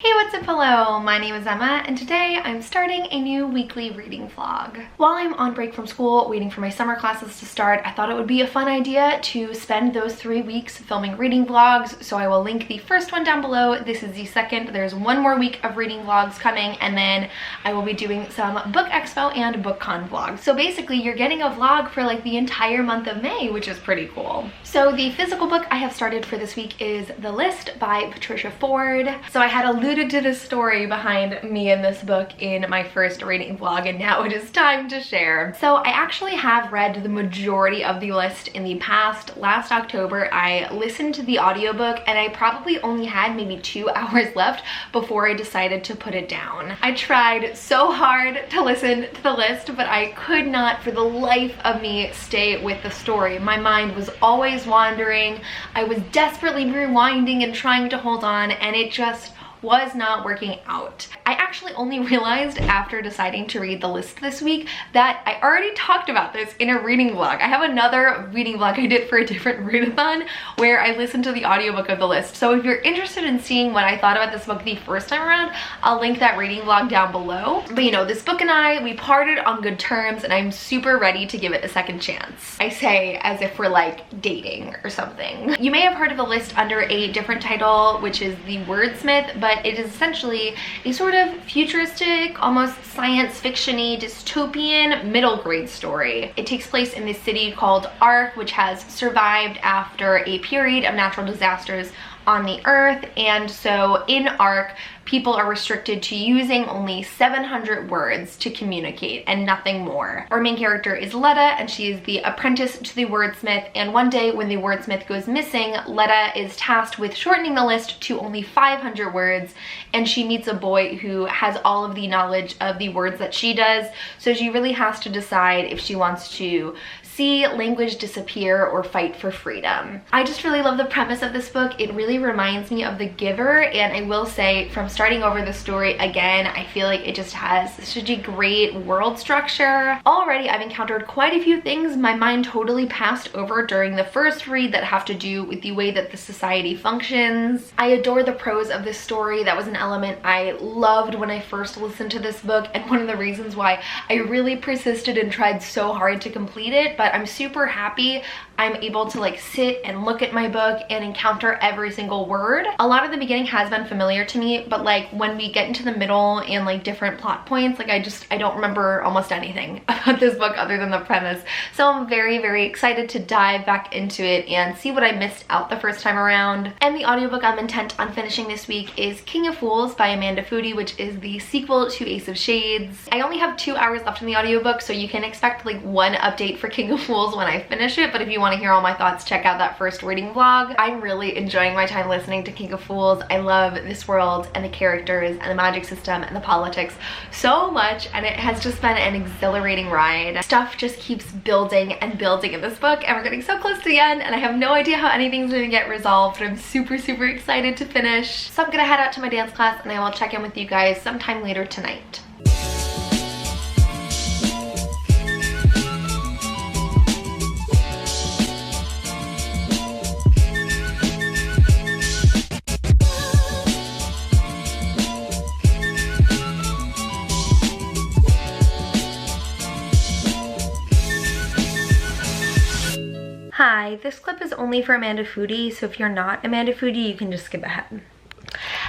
Hey, what's up? Hello, my name is Emma and today I'm starting a new weekly reading vlog. While I'm on break from school waiting for my summer classes to start, I thought it would be a fun idea to spend those 3 weeks filming reading vlogs, so I will link the first one down below. This is the second. There's one more week of reading vlogs coming, and then I will be doing some book expo and BookCon vlogs. So basically you're getting a vlog for like the entire month of May, which is pretty cool. So the physical book I have started for this week is The List by Patricia Ford. So I had alluded to the story behind me in this book in my first reading vlog, and now it is time to share. So I actually have read the majority of The List in the past. Last October I listened to the audiobook and I probably only had maybe 2 hours left before I decided to put it down. I tried so hard to listen to The List, but I could not for the life of me stay with the story. My mind was always wandering. I was desperately rewinding and trying to hold on, and it just was not working out. I actually only realized after deciding to read The List this week that I already talked about this in a reading vlog. I have another reading vlog I did for a different readathon where I listened to the audiobook of The List. So if you're interested in seeing what I thought about this book the first time around, I'll link that reading vlog down below. But you know, this book and I, we parted on good terms and I'm super ready to give it a second chance. I say as if we're like dating or something. You may have heard of The List under a different title, which is The Wordsmith, but it is essentially a sort of futuristic, almost science fiction-y, dystopian middle grade story. It takes place in this city called Ark, which has survived after a period of natural disasters on the earth, and so in Ark, people are restricted to using only 700 words to communicate and nothing more. Our main character is Letta, and she is the apprentice to the wordsmith, and one day when the wordsmith goes missing, Letta is tasked with shortening the list to only 500 words, and she meets a boy who has all of the knowledge of the words that she does, so she really has to decide if she wants to see language disappear or fight for freedom. I just really love the premise of this book. It really reminds me of The Giver, and I will say from starting over the story again, I feel like it just has such a great world structure. Already I've encountered quite a few things my mind totally passed over during the first read that have to do with the way that the society functions. I adore the prose of this story. That was an element I loved when I first listened to this book, and one of the reasons why I really persisted and tried so hard to complete it. But I'm super happy I'm able to like sit and look at my book and encounter every single word. A lot of the beginning has been familiar to me, but like when we get into the middle and like different plot points, like I don't remember almost anything about this book other than the premise. So I'm very, very excited to dive back into it and see what I missed out the first time around. And the audiobook I'm intent on finishing this week is King of Fools by Amanda Foody, which is the sequel to Ace of Shades. I only have 2 hours left in the audiobook, so you can expect like one update for King of Fools when I finish it, but if you want to hear all my thoughts, check out that first reading vlog. I'm really enjoying my time listening to King of Fools. I love this world and the characters and the magic system and the politics so much, and it has just been an exhilarating ride. Stuff just keeps building and building in this book, and we're getting so close to the end, and I have no idea how anything's gonna get resolved, but I'm super, super excited to finish. So I'm gonna head out to my dance class, and I will check in with you guys sometime later tonight. Hi, this clip is only for Amanda Foody, so if you're not Amanda Foody, you can just skip ahead.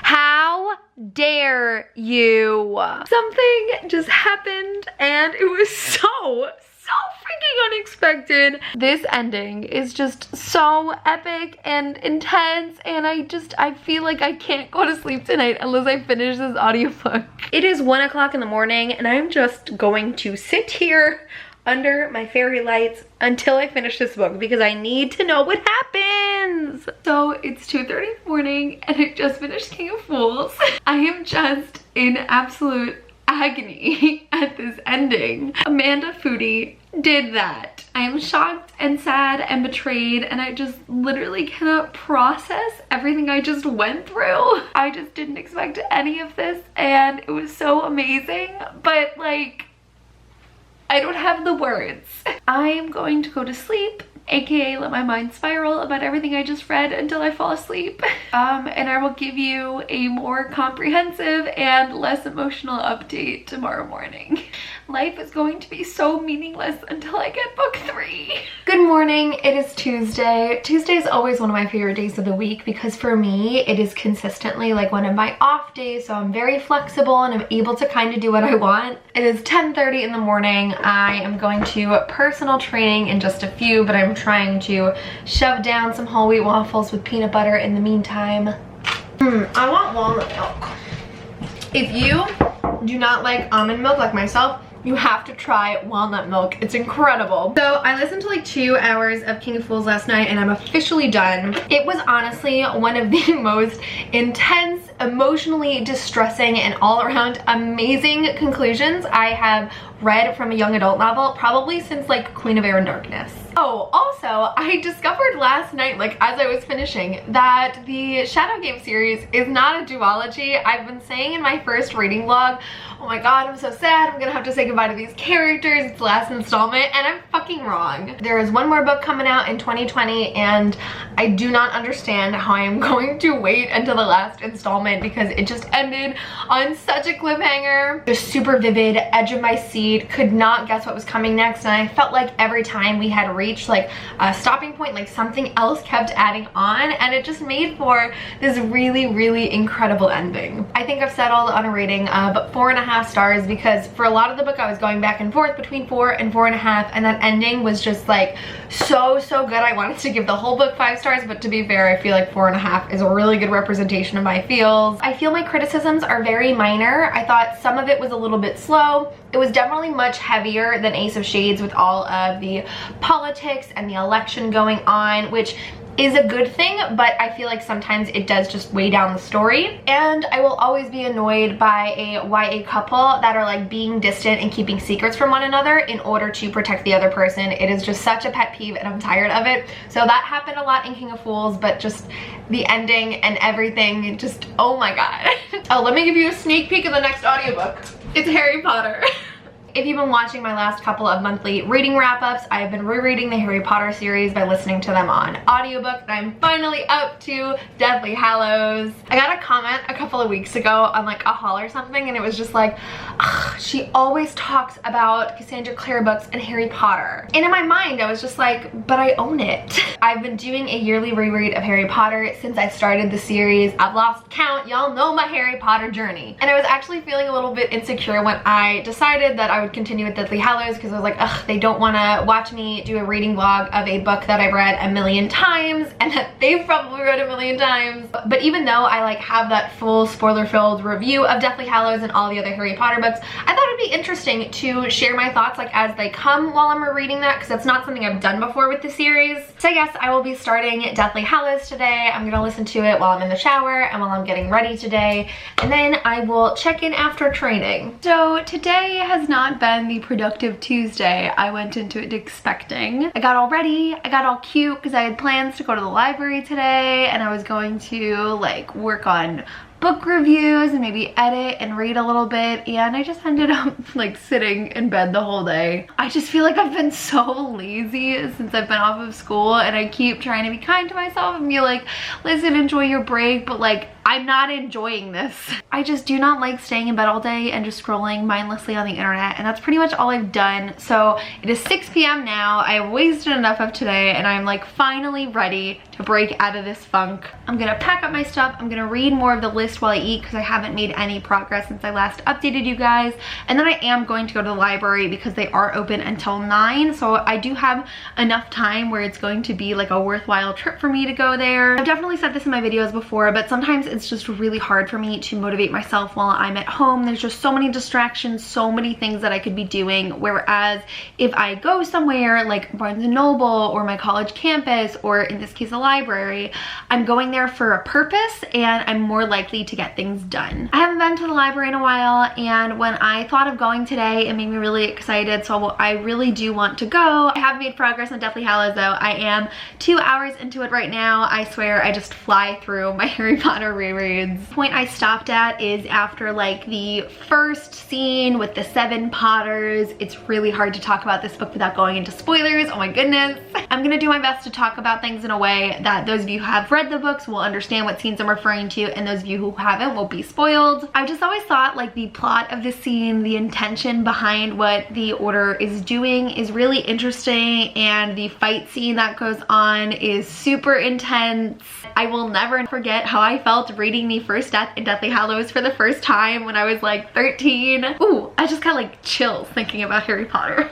How dare you? Something just happened and it was so freaking unexpected. This ending is just so epic and intense, and I feel like I can't go to sleep tonight unless I finish this audiobook. It is 1 o'clock in the morning and I'm just going to sit here under my fairy lights until I finish this book because I need to know what happens. So it's 2:30 in the morning and I just finished King of Fools. I am just in absolute agony at this ending. Amanda Foody did that. I am shocked and sad and betrayed, and I just literally cannot process everything I just went through. I just didn't expect any of this, and it was so amazing, but like, I don't have the words. I am going to go to sleep aka let my mind spiral about everything I just read until I fall asleep. And I will give you a more comprehensive and less emotional update tomorrow morning. Life is going to be so meaningless until I get book 3. Good morning, it is Tuesday. Tuesday is always one of my favorite days of the week because for me, it is consistently like one of my off days, so I'm very flexible and I'm able to kind of do what I want. It is 10:30 in the morning. I am going to personal training in just a few, but I'm trying to shove down some whole wheat waffles with peanut butter in the meantime. I want walnut milk. If you do not like almond milk like myself, you have to try walnut milk. It's incredible. So I listened to like 2 hours of King of Fools last night and I'm officially done. It was honestly one of the most intense, emotionally distressing, and all around amazing conclusions I have read from a young adult novel probably since like Queen of Air and Darkness. Oh, also, I discovered last night, like as I was finishing, that the Shadow Game series is not a duology. I've been saying in my first reading vlog, oh my god, I'm so sad, I'm gonna have to say goodbye to these characters, it's the last installment, and I'm fucking wrong. There is one more book coming out in 2020 and I do not understand how I am going to wait until the last installment because it just ended on such a cliffhanger. Just super vivid, edge of my seat, could not guess what was coming next, and I felt like every time we had reached like a stopping point, like something else kept adding on, and it just made for this really, really incredible ending. I think I've settled on a rating of 4.5 stars because for a lot of the book I was going back and forth between 4 and 4.5, and that ending was just like so good. I wanted to give the whole book 5 stars, but to be fair, I feel like 4.5 is a really good representation of my feels. I feel my criticisms are very minor. I thought some of it was a little bit slow. It was definitely much heavier than Ace of Shades with all of the politics and the election going on, which is a good thing, but I feel like sometimes it does just weigh down the story. And I will always be annoyed by a YA couple that are like being distant and keeping secrets from one another in order to protect the other person. It is just such a pet peeve and I'm tired of it. So that happened a lot in King of Fools, but just the ending and everything, just, oh my god. Oh, let me give you a sneak peek of the next audiobook. It's Harry Potter. If you've been watching my last couple of monthly reading wrap-ups, I have been rereading the Harry Potter series by listening to them on audiobook, and I'm finally up to Deathly Hallows. I got a comment a couple of weeks ago on like a haul or something, and it was just like, she always talks about Cassandra Clare books and Harry Potter. And in my mind, I was just like, but I own it. I've been doing a yearly reread of Harry Potter since I started the series. I've lost count. Y'all know my Harry Potter journey. And I was actually feeling a little bit insecure when I decided that I would continue with Deathly Hallows because I was like, ugh, they don't want to watch me do a reading vlog of a book that I've read a million times and that they've probably read a million times. But even though I like have that full spoiler-filled review of Deathly Hallows and all the other Harry Potter books, I thought it'd be interesting to share my thoughts like as they come while I'm rereading that, because that's not something I've done before with the series. So yes, I will be starting Deathly Hallows today. I'm gonna listen to it while I'm in the shower and while I'm getting ready today, and then I will check in after training. So today has not been the productive Tuesday I went into it expecting. I got all ready, I got all cute because I had plans to go to the library today and I was going to like work on book reviews and maybe edit and read a little bit, and I just ended up like sitting in bed the whole day. I just feel like I've been so lazy since I've been off of school, and I keep trying to be kind to myself and be like, listen, enjoy your break, but like I'm not enjoying this. I just do not like staying in bed all day and just scrolling mindlessly on the internet, and that's pretty much all I've done. So it is 6 p.m. now. I have wasted enough of today and I'm like finally ready to break out of this funk. I'm gonna pack up my stuff. I'm gonna read more of the list while I eat because I haven't made any progress since I last updated you guys. And then I am going to go to the library because they are open until 9. So I do have enough time where it's going to be like a worthwhile trip for me to go there. I've definitely said this in my videos before, but sometimes it's just really hard for me to motivate myself while I'm at home. There's just so many distractions, so many things that I could be doing. Whereas if I go somewhere like Barnes & Noble or my college campus, or in this case a library, I'm going there for a purpose and I'm more likely to get things done. I haven't been to the library in a while, and when I thought of going today, it made me really excited, so I really do want to go. I have made progress on Deathly Hallows though. I am 2 hours into it right now. I swear I just fly through my Harry Potter rereads. The point I stopped at is after like the first scene with the 7 Potters. It's really hard to talk about this book without going into spoilers. Oh my goodness. I'm gonna do my best to talk about things in a way that those of you who have read the books will understand what scenes I'm referring to, and those of you who haven't will be spoiled. I've just always thought like the plot of the scene, the intention behind what the Order is doing is really interesting, and the fight scene that goes on is super intense. I will never forget how I felt reading the first Death in Deathly Hallows for the first time when I was like 13. Ooh, I just got like chills thinking about Harry Potter.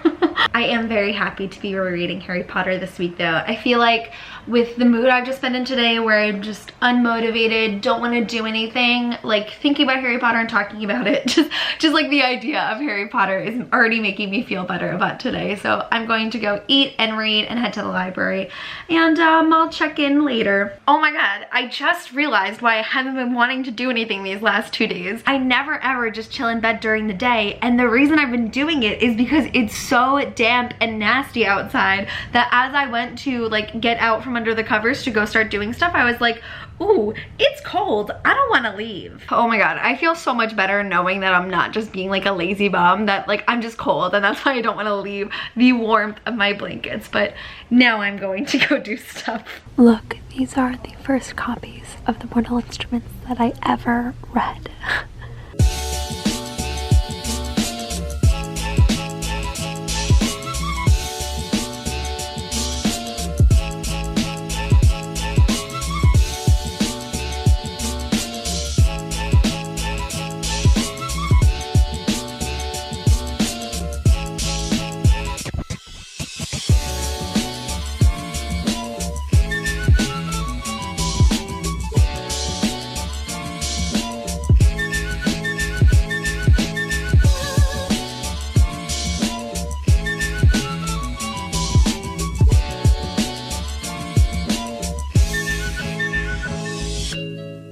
I am very happy to be rereading Harry Potter this week though. I feel like with the mood I've just been in today, where I'm just unmotivated, don't want to do anything, like thinking about Harry Potter and talking about it, just like the idea of Harry Potter is already making me feel better about today. So I'm going to go eat and read and head to the library, and I'll check in later. Oh my god, I just realized why I haven't been wanting to do anything these last 2 days. I never ever just chill in bed during the day, and the reason I've been doing it is because it's so damp and nasty outside that as I went to like get out from under the covers to go start doing stuff, I was like, ooh, it's cold, I don't want to leave. Oh my god, I feel so much better knowing that I'm not just being like a lazy bum, that like I'm just cold and that's why I don't want to leave the warmth of my blankets. But now I'm going to go do stuff. Look, these are the first copies of the Mortal Instruments that I ever read.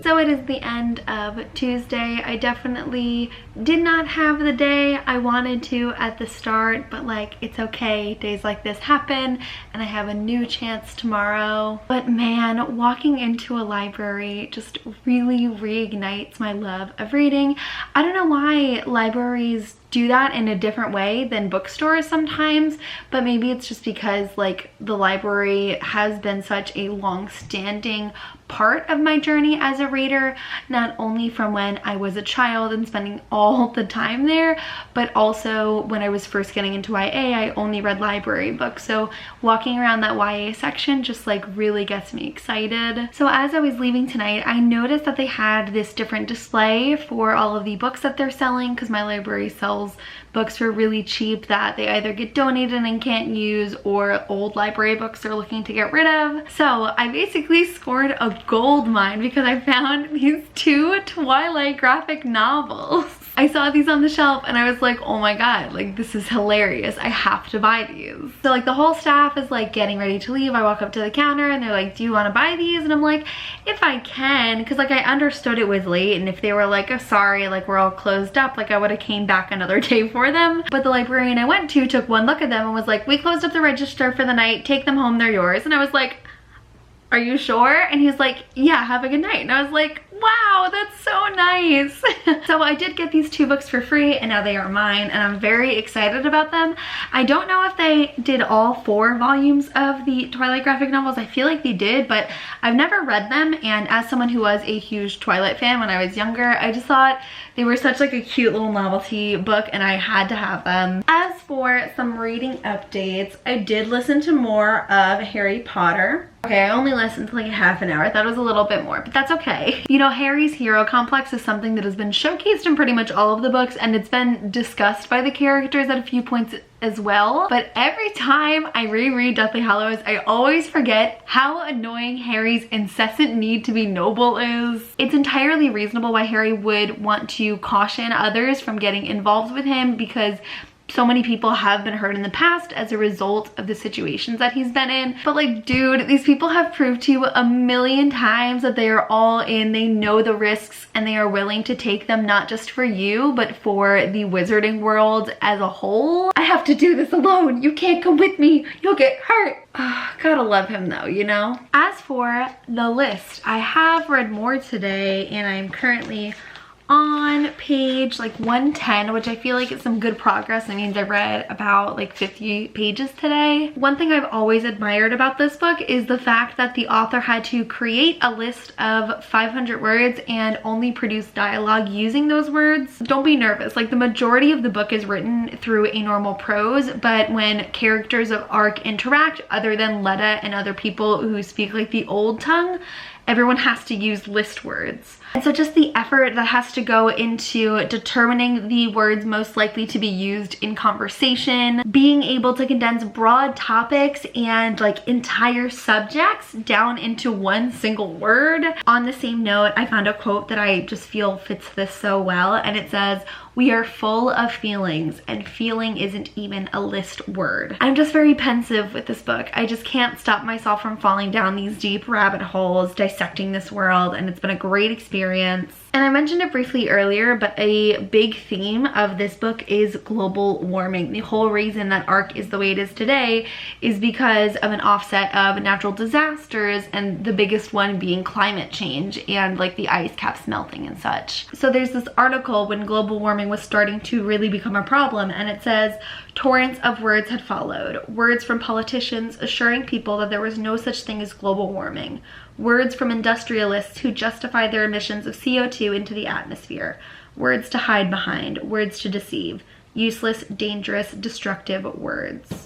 So it is the end of Tuesday. I definitely did not have the day I wanted to at the start, but like, it's okay. Days like this happen, and I have a new chance tomorrow. But man, walking into a library just really reignites my love of reading. I don't know why libraries do that in a different way than bookstores sometimes, but maybe it's just because like the library has been such a long-standing part of my journey as a reader, not only from when I was a child and spending all the time there, but also when I was first getting into YA, I only read library books. So walking around that YA section just like really gets me excited. So as I was leaving tonight, I noticed that they had this different display for all of the books that they're selling, because my library sells books for really cheap that they either get donated and can't use, or old library books they're looking to get rid of. So I basically scored a gold mine because I found these 2 Twilight graphic novels. I saw these on the shelf and I was like, oh my god, like this is hilarious, I have to buy these. So like the whole staff is like getting ready to leave. I walk up to the counter and they're like, do you want to buy these? And I'm like, if I can, because like I understood it was late, and if they were like, oh sorry, like we're all closed up, like I would have came back another day for them. But the librarian I went to took one look at them and was like, we closed up the register for the night, take them home, they're yours. And I was like, are you sure? And he was like, yeah, have a good night. And I was like, wow, that's so nice. So I did get these 2 books for free, and now they are mine, and I'm very excited about them. I don't know if they did all 4 volumes of the Twilight graphic novels. I feel like they did, but I've never read them, and as someone who was a huge Twilight fan when I was younger, I just thought they were such like a cute little novelty book, and I had to have them. As for some reading updates, I did listen to more of Harry Potter. Okay, I only listened to like half an hour. I thought it was a little bit more, but that's okay. You know, Harry's hero complex is something that has been showcased in pretty much all of the books, and it's been discussed by the characters at a few points as well. But every time I reread Deathly Hallows, I always forget how annoying Harry's incessant need to be noble is. It's entirely reasonable why Harry would want to caution others from getting involved with him, because so many people have been hurt in the past as a result of the situations that he's been in. But like, dude, these people have proved to you a million times that they are all in, they know the risks, and they are willing to take them, not just for you, but for the wizarding world as a whole. I have to do this alone. You can't come with me. You'll get hurt. Gotta love him though, you know? As for the list, I have read more today, and I'm currently on page like 110, which I feel like is some good progress. That means I read about like 50 pages today. One thing I've always admired about this book is the fact that the author had to create a list of 500 words and only produce dialogue using those words. Don't be nervous, like the majority of the book is written through a normal prose, but when characters of ARC interact, other than Letta and other people who speak like the old tongue, everyone has to use list words. And so just the effort that has to go into determining the words most likely to be used in conversation, being able to condense broad topics and like entire subjects down into one single word. On the same note, I found a quote that I just feel fits this so well, and it says, "We are full of feelings, and feeling isn't even a list word." I'm just very pensive with this book. I just can't stop myself from falling down these deep rabbit holes dissecting this world, and it's been a great experience. And I mentioned it briefly earlier, but a big theme of this book is global warming. The whole reason that ARC is the way it is today is because of an offset of natural disasters, and the biggest one being climate change and like the ice caps melting and such. So there's this article when global warming was starting to really become a problem, and it says, torrents of words had followed. Words from politicians assuring people that there was no such thing as global warming. Words from industrialists who justified their emissions of CO2 into the atmosphere. Words to hide behind. Words to deceive. Useless, dangerous, destructive words.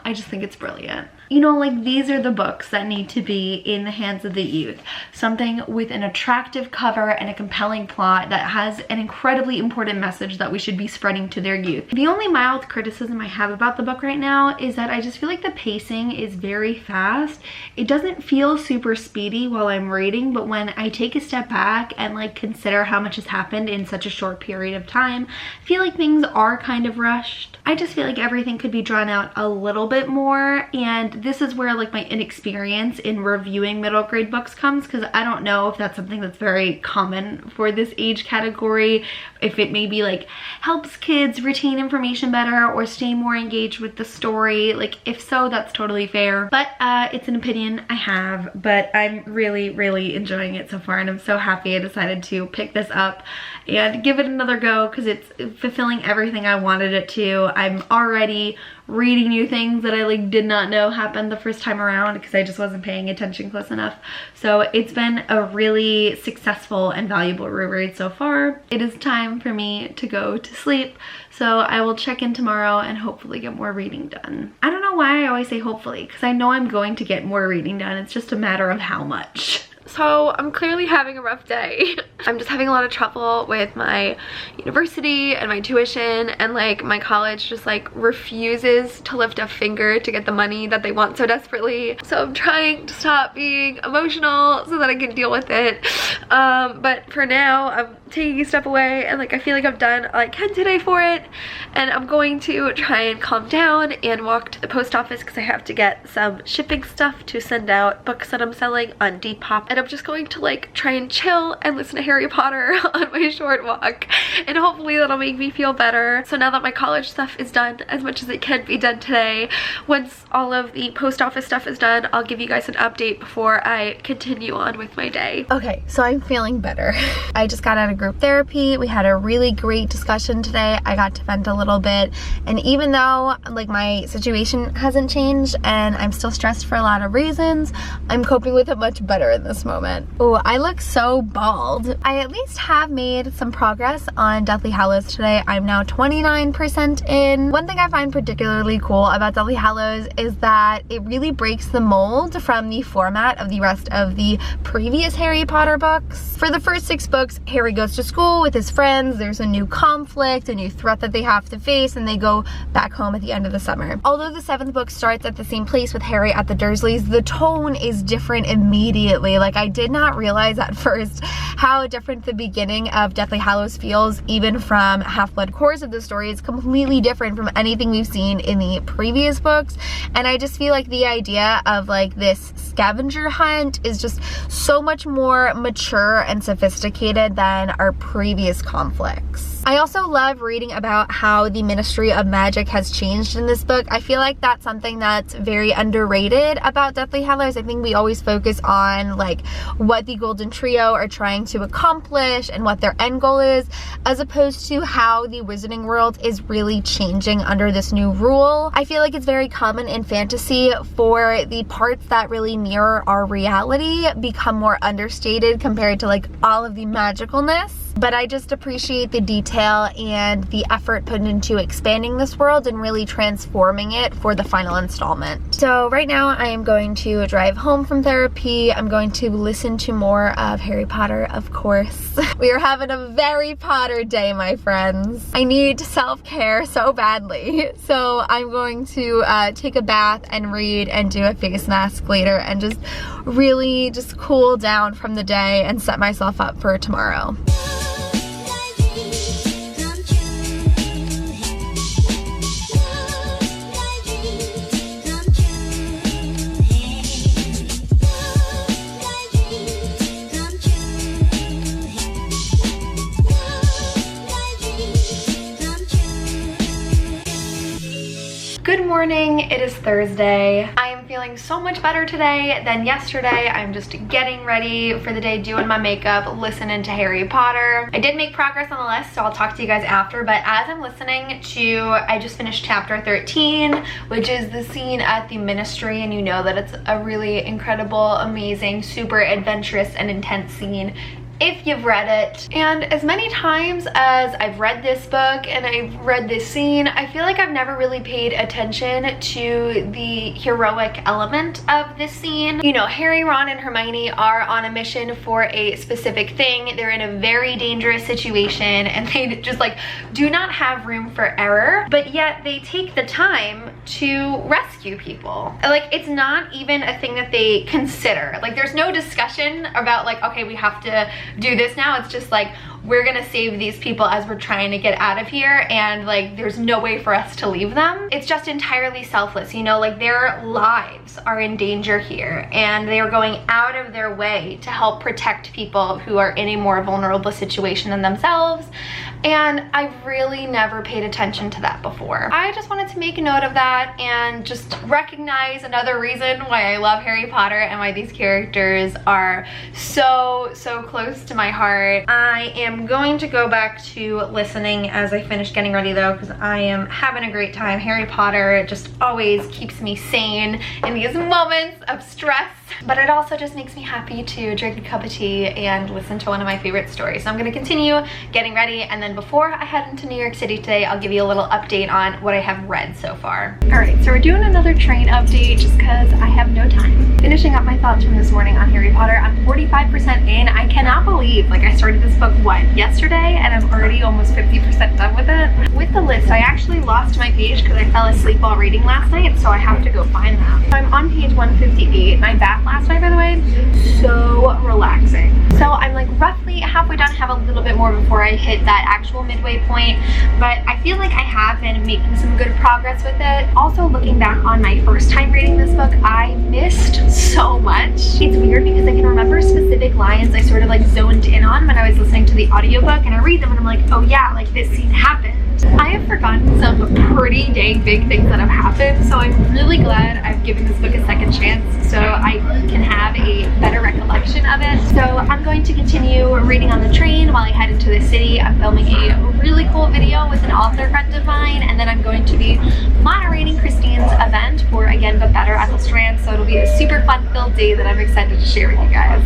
I just think it's brilliant. You know, like, these are the books that need to be in the hands of the youth. Something with an attractive cover and a compelling plot that has an incredibly important message that we should be spreading to their youth. The only mild criticism I have about the book right now is that I just feel like the pacing is very fast. It doesn't feel super speedy while I'm reading, but when I take a step back and like consider how much has happened in such a short period of time, I feel like things are kind of rushed. I just feel like everything could be drawn out a little bit more, and this is where like my inexperience in reviewing middle grade books comes, because I don't know if that's something that's very common for this age category, if it maybe like helps kids retain information better or stay more engaged with the story. Like, if so, that's totally fair, but it's an opinion I have. But I'm really enjoying it so far, and I'm so happy I decided to pick this up and give it another go, because it's fulfilling everything I wanted it to. I'm already reading new things that I like did not know happened the first time around because I just wasn't paying attention close enough. So it's been a really successful and valuable reread so far. It is time for me to go to sleep, so I will check in tomorrow and hopefully get more reading done. I don't know why I always say hopefully, because I know I'm going to get more reading done. It's just a matter of how much. So I'm clearly having a rough day. I'm just having a lot of trouble with my university and my tuition, and like my college just like refuses to lift a finger to get the money that they want so desperately. So I'm trying to stop being emotional so that I can deal with it. But for now, I'm taking a step away, and like I feel like I've done all I can today for it, and I'm going to try and calm down and walk to the post office because I have to get some shipping stuff to send out books that I'm selling on Depop, and I'm just going to like try and chill and listen to Harry Potter on my short walk, and hopefully that'll make me feel better. So now that my college stuff is done, as much as it can be done today, once all of the post office stuff is done, I'll give you guys an update before I continue on with my day. Okay, so I'm feeling better. I just got out of group therapy. We had a really great discussion today. I got to vent a little bit, and even though like my situation hasn't changed and I'm still stressed for a lot of reasons, I'm coping with it much better in this moment. Oh, I look so bald. I at least have made some progress on Deathly Hallows today. I'm now 29% in. One thing I find particularly cool about Deathly Hallows is that it really breaks the mold from the format of the rest of the previous Harry Potter books. For the first 6 books, Harry goes to school with his friends, there's a new conflict, a new threat that they have to face, and they go back home at the end of the summer. Although the 7th book starts at the same place with Harry at the Dursleys, the tone is different immediately. Like, Like, I did not realize at first how different the beginning of Deathly Hallows feels, even from Half-Blood Course of the story. It's completely different from anything we've seen in the previous books, and I just feel like the idea of like this scavenger hunt is just so much more mature and sophisticated than our previous conflicts. I also love reading about how the Ministry of Magic has changed in this book. I feel like that's something that's very underrated about Deathly Hallows. I think we always focus on like what the Golden Trio are trying to accomplish and what their end goal is, as opposed to how the Wizarding world is really changing under this new rule. I feel like it's very common in fantasy for the parts that really mirror our reality become more understated compared to like all of the magicalness. But I just appreciate the detail and the effort put into expanding this world and really transforming it for the final installment. So right now I am going to drive home from therapy. I'm going to listen to more of Harry Potter, of course. We are having a very Potter day, my friends. I need self-care so badly. So I'm going to take a bath and read and do a face mask later and just really just cool down from the day and set myself up for tomorrow. Good morning, it is Thursday. I am feeling so much better today than yesterday. I'm just getting ready for the day, doing my makeup, listening to Harry Potter. I did make progress on the list, so I'll talk to you guys after, but as I'm listening to, I just finished chapter 13, which is the scene at the Ministry, and you know that it's a really incredible, amazing, super adventurous and intense scene if you've read it. And as many times as I've read this book and I've read this scene, I feel like I've never really paid attention to the heroic element of this scene. You know, Harry, Ron, and Hermione are on a mission for a specific thing. They're in a very dangerous situation and they just like do not have room for error, but yet they take the time to rescue people. Like, it's not even a thing that they consider. Like, there's no discussion about like, okay, we have to do this now. It's just like, we're gonna save these people as we're trying to get out of here, and like there's no way for us to leave them. It's just entirely selfless, you know, like their lives are in danger here and they are going out of their way to help protect people who are in a more vulnerable situation than themselves. And I've really never paid attention to that before. I just wanted to make a note of that and just recognize another reason why I love Harry Potter and why these characters are so close to my heart. I am going to go back to listening as I finish getting ready though, because I am having a great time. Harry Potter just always keeps me sane in these moments of stress, but it also just makes me happy to drink a cup of tea and listen to one of my favorite stories. So I'm going to continue getting ready, and then before I head into New York City today, I'll give you a little update on what I have read so far. Alright, so we're doing another train update just because I have no time. Finishing up my thoughts from this morning on Harry Potter. I'm 45% in. I cannot believe, like, I started this book, what, yesterday, and I'm already almost 50% done with it. With the list, I actually lost my page because I fell asleep while reading last night, so I have to go find that. So I'm on page 158. My bath last night, by the way, so relaxing. So I'm like roughly halfway done, have a little bit more before I hit that actual midway point, but I feel like I have been making some good progress with it. Also, looking back on my first time reading this book, I missed so much. It's weird because I can remember specific lines I sort of like zoned in on when I was listening to the audiobook, and I read them and I'm like, oh yeah, like this scene happened. I have forgotten some pretty dang big things that have happened, so I'm really glad I've given this book a second chance so I can have a better recollection of it. So I'm going to continue reading on the train while I head into the city. I'm filming a really cool video with an author friend of mine, and then I'm going to be moderating Christine's event for Again But Better at the Strand, so it'll be a super fun-filled day that I'm excited to share with you guys.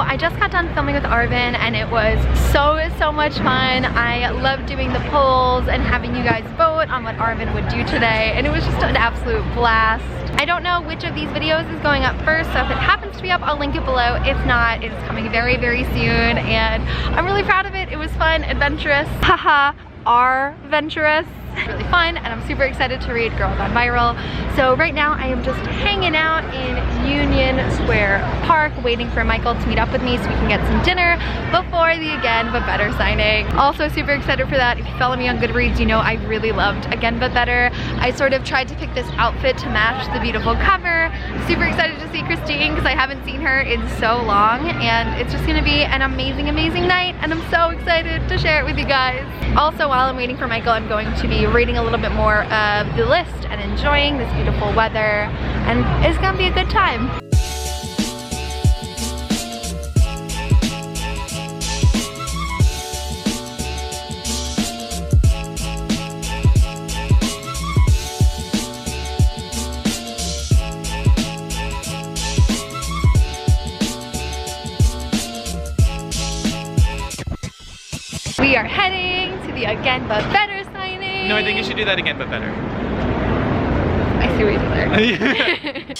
I just got done filming with Arvin and it was so much fun. I love doing the polls and having you guys vote on what Arvin would do today, and it was just an absolute blast. I don't know which of these videos is going up first, so if it happens to be up, I'll link it below. If not, it's coming very soon, and I'm really proud of it. It was fun, adventurous, haha, venturous. Really fun, and I'm super excited to read Girl Gone Viral. So right now I am just hanging out in Union Square Park waiting for Michael to meet up with me so we can get some dinner before the Again But Better signing. Also super excited for that. If you follow me on Goodreads, you know I really loved Again But Better. I sort of tried to pick this outfit to match the beautiful cover. Super excited to see Christine because I haven't seen her in so long, and it's just gonna be an amazing night, and I'm so excited to share it with you guys. Also, while I'm waiting for Michael, I'm going to be reading a little bit more of the list and enjoying this beautiful weather, and it's gonna be a good time. We are heading to the Again But Better signing. No, I think you should do that again, but better. I see what you did there.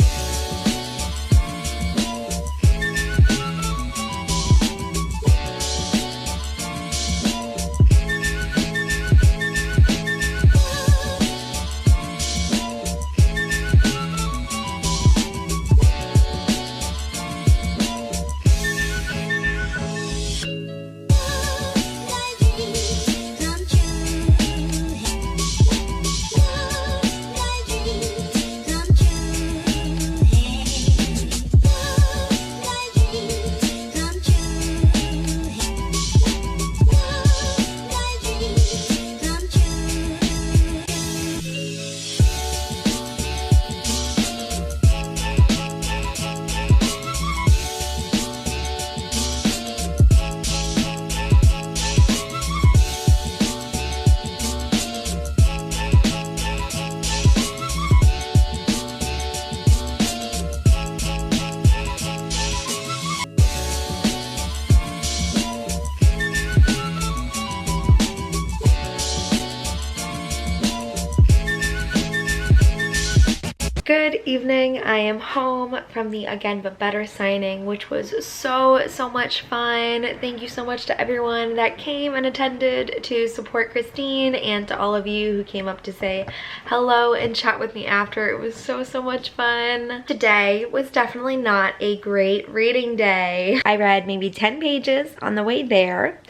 Good evening. I am home from the Again But Better signing, which was so much fun. Thank you so much to everyone that came and attended to support Christine, and to all of you who came up to say hello and chat with me after. It was so much fun. Today was definitely not a great reading day. I read maybe 10 pages on the way there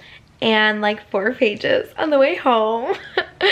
and like 4 pages on the way home.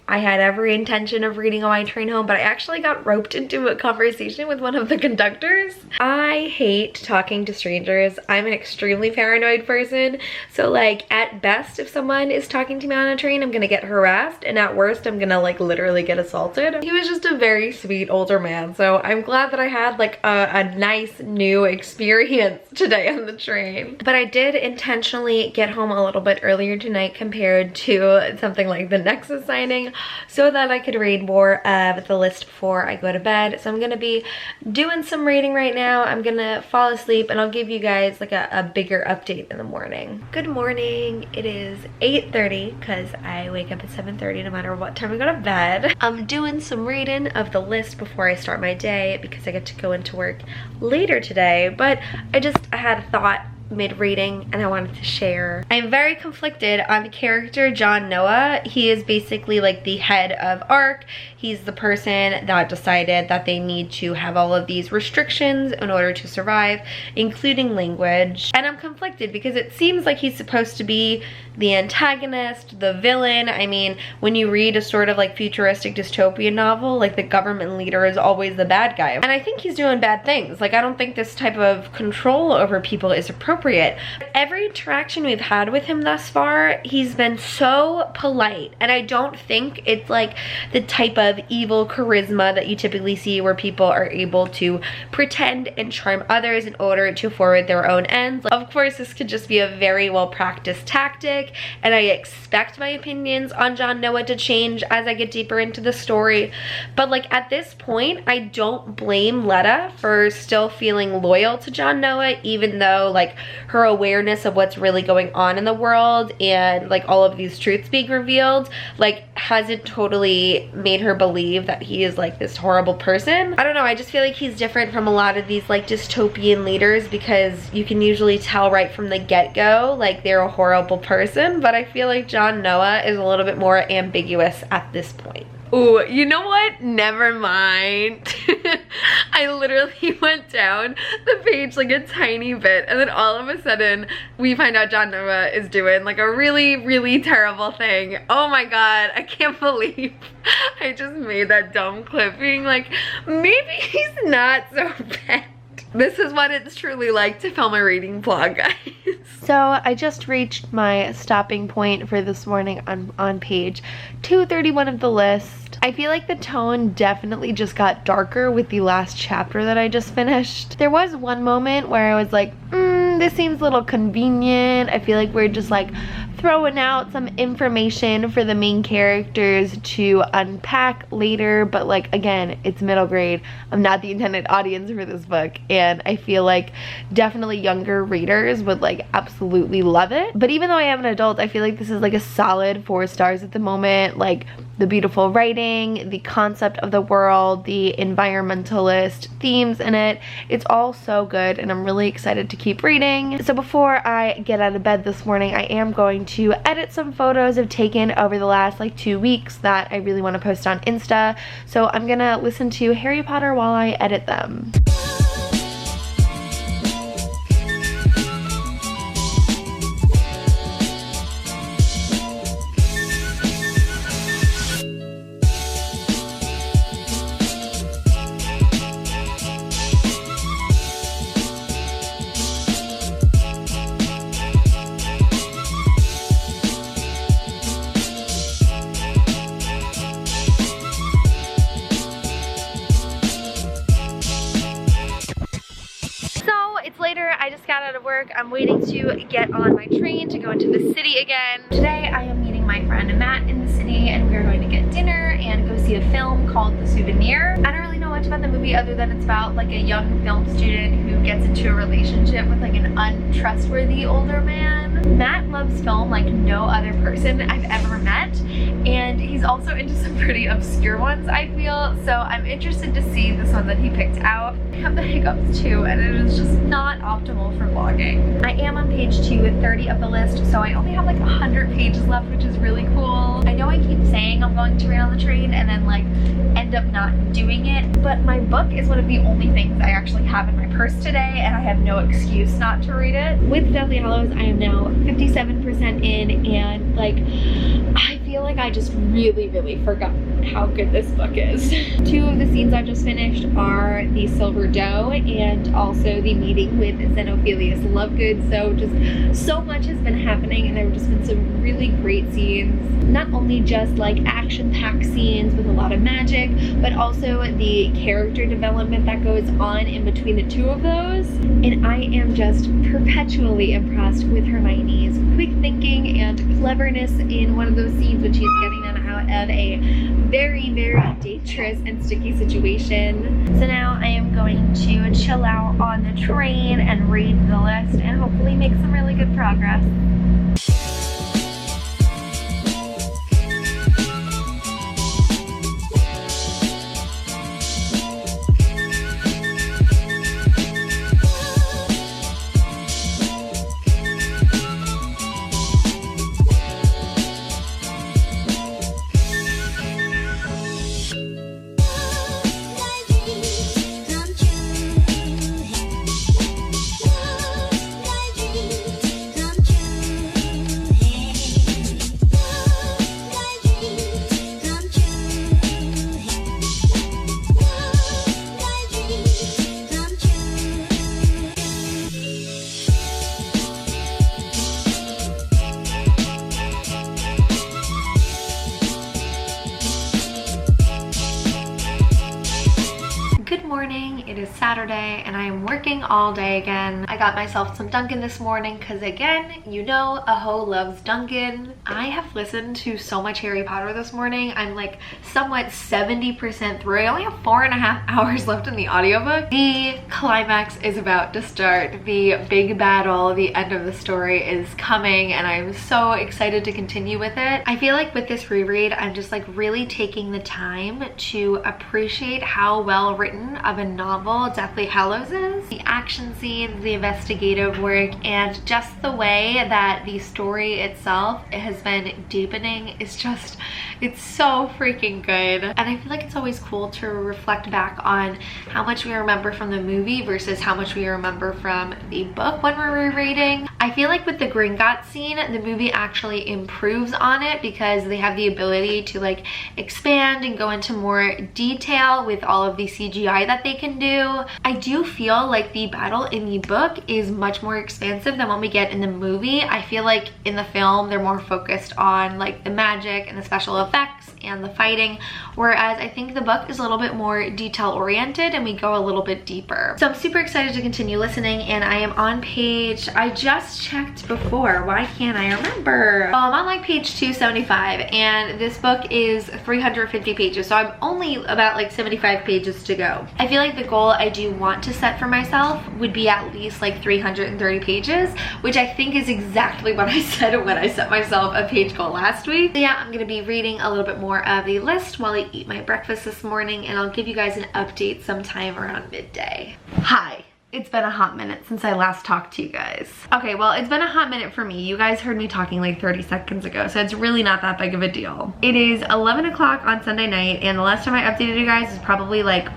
I had every intention of reading on my train home, but I actually got roped into a conversation with one of the conductors. I hate talking to strangers. I'm an extremely paranoid person. So like at best, if someone is talking to me on a train, I'm gonna get harassed, and at worst, I'm gonna like literally get assaulted. He was just a very sweet older man. So I'm glad that I had like a nice new experience today on the train. But I did intentionally get home a little bit earlier tonight compared to something like the Nexus signing, so that I could read more of the list before I go to bed. So I'm gonna be doing some reading right now. I'm gonna fall asleep and I'll give you guys like a bigger update in the morning. Good morning. It is 8:30 because I wake up at 7:30 no matter what time I go to bed. I'm doing some reading of the list before I start my day because I get to go into work later today, but I had a thought mid-reading and I wanted to share. I'm very conflicted on the character John Noah. He is basically like the head of ARC. He's the person that decided that they need to have all of these restrictions in order to survive, including language. And I'm conflicted because it seems like he's supposed to be the antagonist, the villain. I mean, when you read a sort of like futuristic dystopian novel, like the government leader is always the bad guy. And I think he's doing bad things. Like, I don't think this type of control over people is appropriate. Every interaction we've had with him thus far, he's been so polite. And I don't think it's like the type of evil charisma that you typically see where people are able to pretend and charm others in order to forward their own ends. Of course, this could just be a very well-practiced tactic, and I expect my opinions on John Noah to change as I get deeper into the story. But like at this point, I don't blame Letta for still feeling loyal to John Noah, even though like her awareness of what's really going on in the world and like all of these truths being revealed, like hasn't totally made her believe that he is like this horrible person. I don't know, I just feel like he's different from a lot of these like dystopian leaders because you can usually tell right from the get-go like they're a horrible person, but I feel like John Noah is a little bit more ambiguous at this point. Ooh, you know what? Never mind. I literally went down the page like a tiny bit and then all of a sudden we find out John Noah is doing like a really, really terrible thing. Oh my god, I can't believe I just made that dumb clip being like, maybe he's not so bad. This is what it's truly like to film a reading vlog, guys. So I just reached my stopping point for this morning on page 231 of the list. I feel like the tone definitely just got darker with the last chapter that I just finished. There was one moment where I was like, this seems a little convenient. I feel like we're just like throwing out some information for the main characters to unpack later, but like again, it's middle grade. I'm not the intended audience for this book, and I feel like definitely younger readers would like absolutely love it. But even though I am an adult, I feel like this is like a solid 4 stars at the moment. Like the beautiful writing, the concept of the world, the environmentalist themes in it, it's all so good and I'm really excited to keep reading. So before I get out of bed this morning, I am going to edit some photos I've taken over the last like 2 weeks that I really want to post on Insta. So I'm gonna listen to Harry Potter while I edit them. I just got out of work. I'm waiting to get on my train to go into the city again. Today I am meeting my friend Matt in the city and we're going to get dinner and go see a film called The Souvenir. I don't really know much about the movie other than it's about like a young film student who gets into a relationship with like an untrustworthy older man. Matt loves film like no other person I've ever met, and he's also into some pretty obscure ones, I feel, so I'm interested to see this one that he picked out. I have the hiccups too, and it is just not optimal for vlogging. I am on page 230 of the list, so I only have like 100 pages left, which is really cool. I know I keep saying I'm going to read on the train and then like end up not doing it, but my book is one of the only things I actually have in my purse today, and I have no excuse not to read it. With Deathly Hallows, I am now 57% in, and like I feel like I just really forgot how good this book is. 2 of the scenes I've just finished are the Silver Doe and also the meeting with Xenophilius Lovegood. So just so much has been happening, and there have just been some really great scenes. Not only just like action-packed scenes with a lot of magic, but also the character development that goes on in between the 2 of those. And I am just perpetually impressed with Hermione's quick thinking and cleverness in one of those scenes when she's getting them out of a very dangerous and sticky situation. So now I am going to chill out on the train and read the list and hopefully make some really good progress. morning. It is Saturday and I am working all day again. I got myself some Dunkin' this morning because again, you know a hoe loves Dunkin'. I have listened to so much Harry Potter this morning. I'm like somewhat 70% through. I only have 4.5 hours left in the audiobook. The climax is about to start. The big battle, the end of the story is coming and I'm so excited to continue with it. I feel like with this reread, I'm just like really taking the time to appreciate how well written of a novel Deathly Hallows is. The action scenes, the investigative work, and just the way that the story itself has been deepening is just, it's so freaking good. And I feel like it's always cool to reflect back on how much we remember from the movie versus how much we remember from the book when we're rereading. I feel like with the Gringotts scene, the movie actually improves on it because they have the ability to like expand and go into more detail with all of the CGI that they can do. I do feel like the battle in the book is much more expansive than what we get in the movie. I feel like in the film they're more focused on like the magic and the special effects and the fighting, whereas I think the book is a little bit more detail oriented and we go a little bit deeper. So I'm super excited to continue listening and I am on page, I just checked before, why can't I remember? I'm on like page 275 and this book is 350 pages, so I'm only about like 75 pages to go. I feel like the goal I do want to set for myself would be at least like 330 pages, which I think is exactly what I said when I set myself a page goal last week. So yeah, I'm gonna be reading a little bit more of the list while I eat my breakfast this morning and I'll give you guys an update sometime around midday. Hi. It's been a hot minute since I last talked to you guys. Okay, well, it's been a hot minute for me. You guys heard me talking like 30 seconds ago, so it's really not that big of a deal. It is 11 o'clock on Sunday night, and the last time I updated you guys is probably like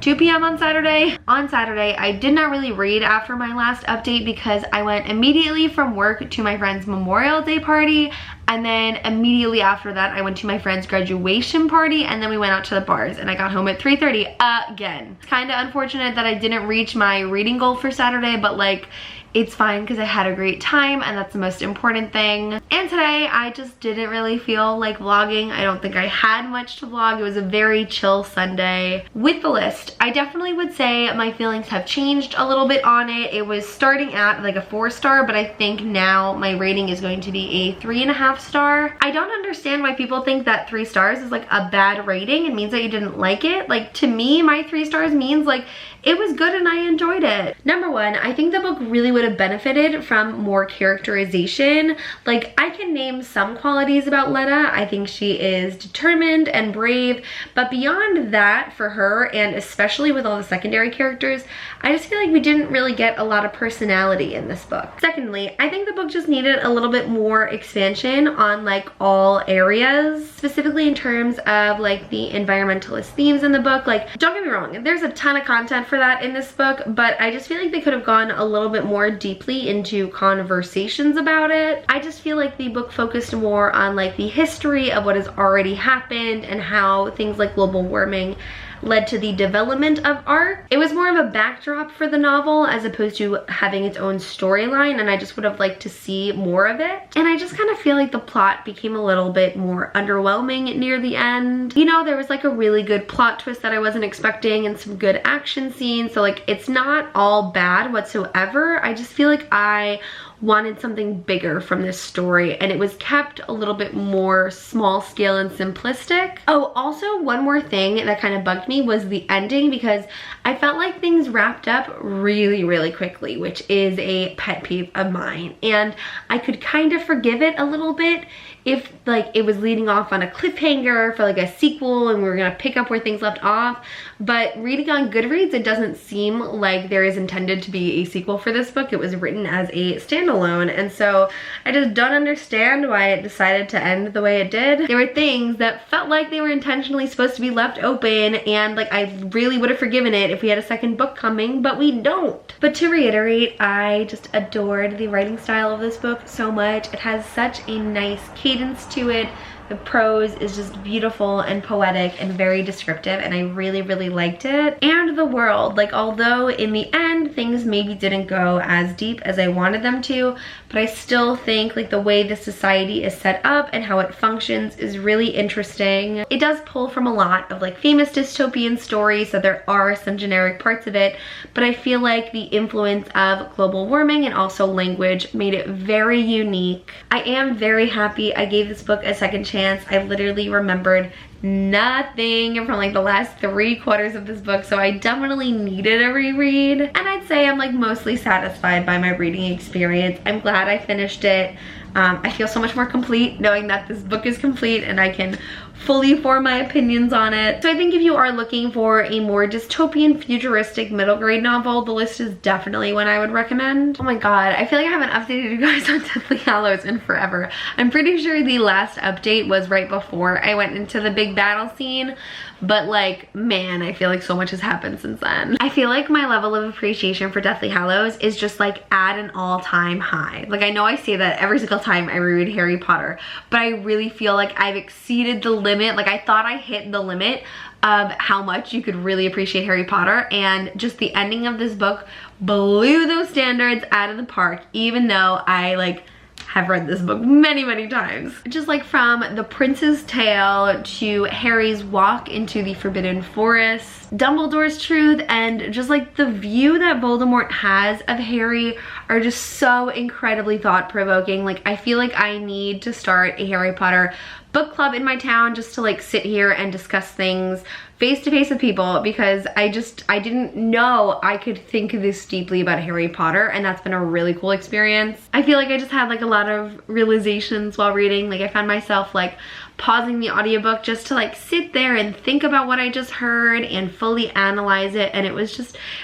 2 p.m. on Saturday. On Saturday, I did not really read after my last update because I went immediately from work to my friend's Memorial Day party, and then immediately after that, I went to my friend's graduation party, and then we went out to the bars, and I got home at 3:30 again. It's kind of unfortunate that I didn't reach my reading goal for Saturday, but like, it's fine because I had a great time and that's the most important thing. And today I just didn't really feel like vlogging. I don't think I had much to vlog. It was a very chill Sunday. With the list, I definitely would say my feelings have changed a little bit on it. It was starting at like a 4-star, but I think now my rating is going to be a 3.5 star. I don't understand why people think that 3 stars is like a bad rating. It means that you didn't like it. Like to me, my 3 stars means like it was good and I enjoyed it. Number one, I think the book really would have benefited from more characterization. Like I can name some qualities about Letta. I think she is determined and brave, but beyond that for her, and especially with all the secondary characters, I just feel like we didn't really get a lot of personality in this book. Secondly, I think the book just needed a little bit more expansion on like all areas, specifically in terms of like the environmentalist themes in the book. Like, don't get me wrong, there's a ton of content for that in this book, but I just feel like they could have gone a little bit more deeply into conversations about it. I just feel like the book focused more on like the history of what has already happened and how things like global warming led to the development of art. It was more of a backdrop for the novel as opposed to having its own storyline, and I just would have liked to see more of it. And I just kind of feel like the plot became a little bit more underwhelming near the end. You know, there was like a really good plot twist that I wasn't expecting and some good action scenes, so like it's not all bad whatsoever. I just feel like I wanted something bigger from this story and it was kept a little bit more small scale and simplistic. Oh, also one more thing that kind of bugged me was the ending, because I felt like things wrapped up really, really quickly, which is a pet peeve of mine. And I could kind of forgive it a little bit if like it was leading off on a cliffhanger for like a sequel and we were gonna pick up where things left off. But reading on Goodreads, it doesn't seem like there is intended to be a sequel for this book. It was written as a standalone, and so I just don't understand why it decided to end the way it did. There were things that felt like they were intentionally supposed to be left open, and like I really would have forgiven it if we had a second book coming, but we don't. But to reiterate, I just adored the writing style of this book so much. It has such a nice cadence to it, The prose is just beautiful and poetic and very descriptive, and I really, really liked it. And the world, like although in the end things maybe didn't go as deep as I wanted them to, but I still think like the way the society is set up and how it functions is really interesting. It does pull from a lot of like famous dystopian stories, so there are some generic parts of it, but I feel like the influence of global warming and also language made it very unique. I am very happy I gave this book a second chance. I literally remembered nothing from like the last 3/4 of this book, so I definitely needed a reread, and I'd say I'm like mostly satisfied by my reading experience. I'm glad I finished it. I feel so much more complete knowing that this book is complete and I can fully form my opinions on it. So I think if you are looking for a more dystopian, futuristic middle grade novel, the list is definitely one I would recommend. Oh my god, I feel like I haven't updated you guys on Deathly Hallows in forever. I'm pretty sure the last update was right before I went into the big battle scene, but like, man, I feel like so much has happened since then. I feel like my level of appreciation for Deathly Hallows is just like at an all-time high. Like I know I say that every single time I reread Harry Potter, but I really feel like I've exceeded the limit. Like I thought I hit the limit of how much you could really appreciate Harry Potter, and just the ending of this book blew those standards out of the park, even though I like have read this book many, many times. Just like from the Prince's Tale to Harry's walk into the Forbidden Forest, Dumbledore's truth, and just like the view that Voldemort has of Harry are just so incredibly thought-provoking. Like I feel like I need to start a Harry Potter book club in my town just to like sit here and discuss things face to face with people, because I didn't know I could think this deeply about Harry Potter, and that's been a really cool experience. I feel like I just had like a lot of realizations while reading. Like I found myself like pausing the audiobook just to like sit there and think about what I just heard and fully analyze it, and it was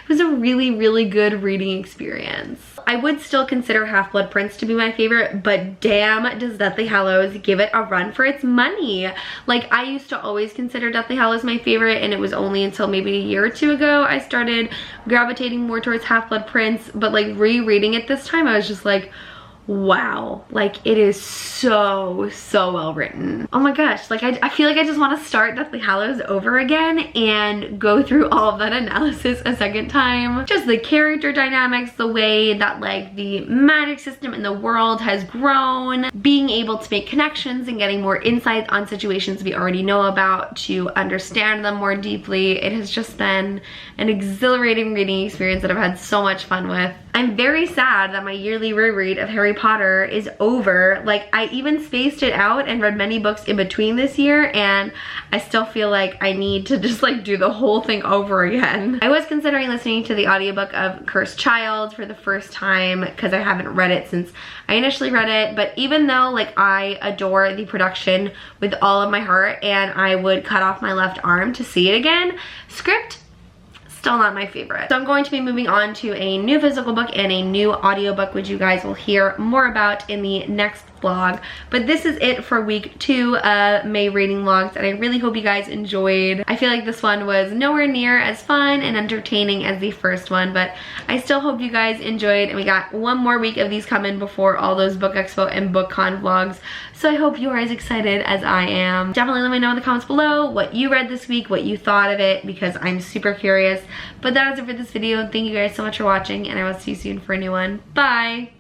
a really, really good reading experience. I would still consider Half-Blood Prince to be my favorite, but damn does Deathly Hallows give it a run for its money. Like I used to always consider Deathly Hallows my favorite, and it was only until maybe a year or two ago I started gravitating more towards Half-Blood Prince, but like rereading it this time I was just like, wow, like it is so well written. Oh my gosh, like I feel like I just want to start Deathly Hallows over again and go through all of that analysis a second time. Just the character dynamics, the way that like the magic system in the world has grown, being able to make connections and getting more insight on situations we already know about to understand them more deeply. It has just been an exhilarating reading experience that I've had so much fun with. I'm very sad that my yearly reread of Harry Potter is over. Like I even spaced it out and read many books in between this year, and I still feel like I need to just like do the whole thing over again. I was considering listening to the audiobook of Cursed Child for the first time because I haven't read it since I initially read it, but even though like I adore the production with all of my heart and I would cut off my left arm to see it again, script still not my favorite. So I'm going to be moving on to a new physical book and a new audiobook, which you guys will hear more about in the next vlog. But this is it for week 2 May reading vlogs, and I really hope you guys enjoyed. I feel like this one was nowhere near as fun and entertaining as the first one, but I still hope you guys enjoyed, and we got one more week of these coming before all those book expo and BookCon vlogs, so I hope you are as excited as I am. Definitely let me know in the comments below what you read this week, what you thought of it, because I'm super curious. But that is it for this video. Thank you guys so much for watching, and I will see you soon for a new one. Bye!